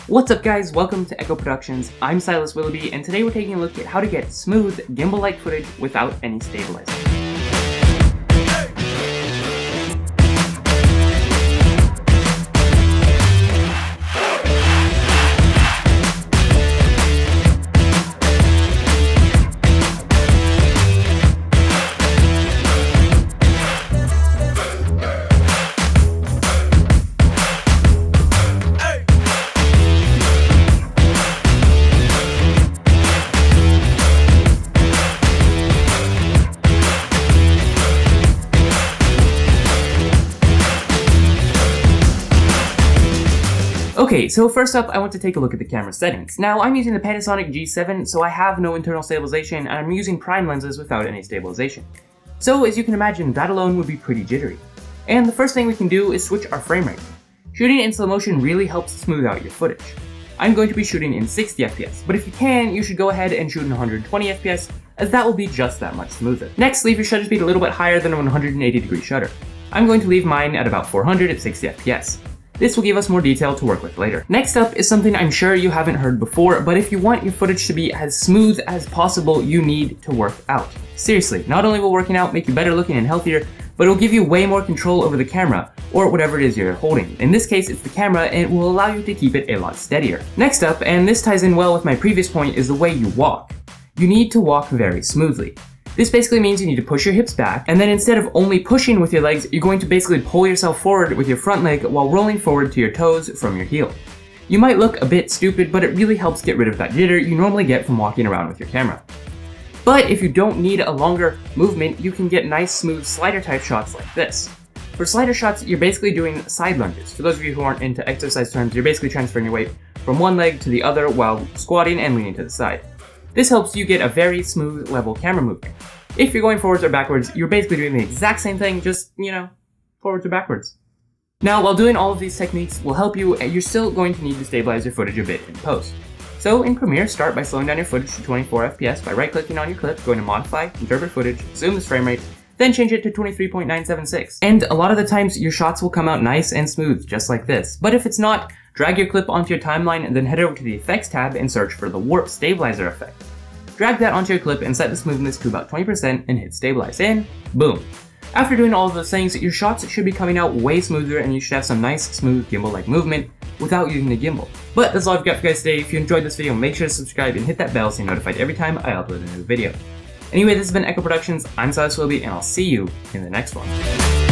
What's up guys, welcome to Echo Productions. I'm Silas Willoughby, and today we're taking a look at how to get smooth, gimbal-like footage without any stabilizing. Okay, so first up, I want to take a look at the camera settings. Now, I'm using the Panasonic G7, so I have no internal stabilization, and I'm using prime lenses without any stabilization. So, as you can imagine, that alone would be pretty jittery. And the first thing we can do is switch our frame rate. Shooting in slow motion really helps smooth out your footage. I'm going to be shooting in 60 FPS, but if you can, you should go ahead and shoot in 120 FPS, as that will be just that much smoother. Next, leave your shutter speed a little bit higher than a 180-degree shutter. I'm going to leave mine at about 400 at 60 FPS. This will give us more detail to work with later. Next up is something I'm sure you haven't heard before, but if you want your footage to be as smooth as possible, you need to work out. Seriously, not only will working out make you better looking and healthier, but it'll give you way more control over the camera, or whatever it is you're holding. In this case, it's the camera, and it will allow you to keep it a lot steadier. Next up, and this ties in well with my previous point, is the way you walk. You need to walk very smoothly. This basically means you need to push your hips back, and then instead of only pushing with your legs, you're going to basically pull yourself forward with your front leg while rolling forward to your toes from your heel. You might look a bit stupid, but it really helps get rid of that jitter you normally get from walking around with your camera. But if you don't need a longer movement, you can get nice smooth slider type shots like this. For slider shots, you're basically doing side lunges. For those of you who aren't into exercise terms, you're basically transferring your weight from one leg to the other while squatting and leaning to the side. This helps you get a very smooth, level camera movement. If you're going forwards or backwards, you're basically doing the exact same thing, just, forwards or backwards. Now, while doing all of these techniques will help you, you're still going to need to stabilize your footage a bit in post. So in Premiere, start by slowing down your footage to 24 FPS by right-clicking on your clip, going to Modify, Interpret Footage, zoom this frame rate, then change it to 23.976. And a lot of the times, your shots will come out nice and smooth, just like this. But if it's not, drag your clip onto your timeline and then head over to the Effects tab and search for the Warp Stabilizer effect. Drag that onto your clip and set the smoothness to about 20% and hit Stabilize, and boom. After doing all of those things, your shots should be coming out way smoother and you should have some nice, smooth gimbal-like movement without using the gimbal. But that's all I've got for you guys today. If you enjoyed this video, make sure to subscribe and hit that bell so you're notified every time I upload a new video. Anyway, this has been Echo Productions, I'm Silas Willoughby, and I'll see you in the next one.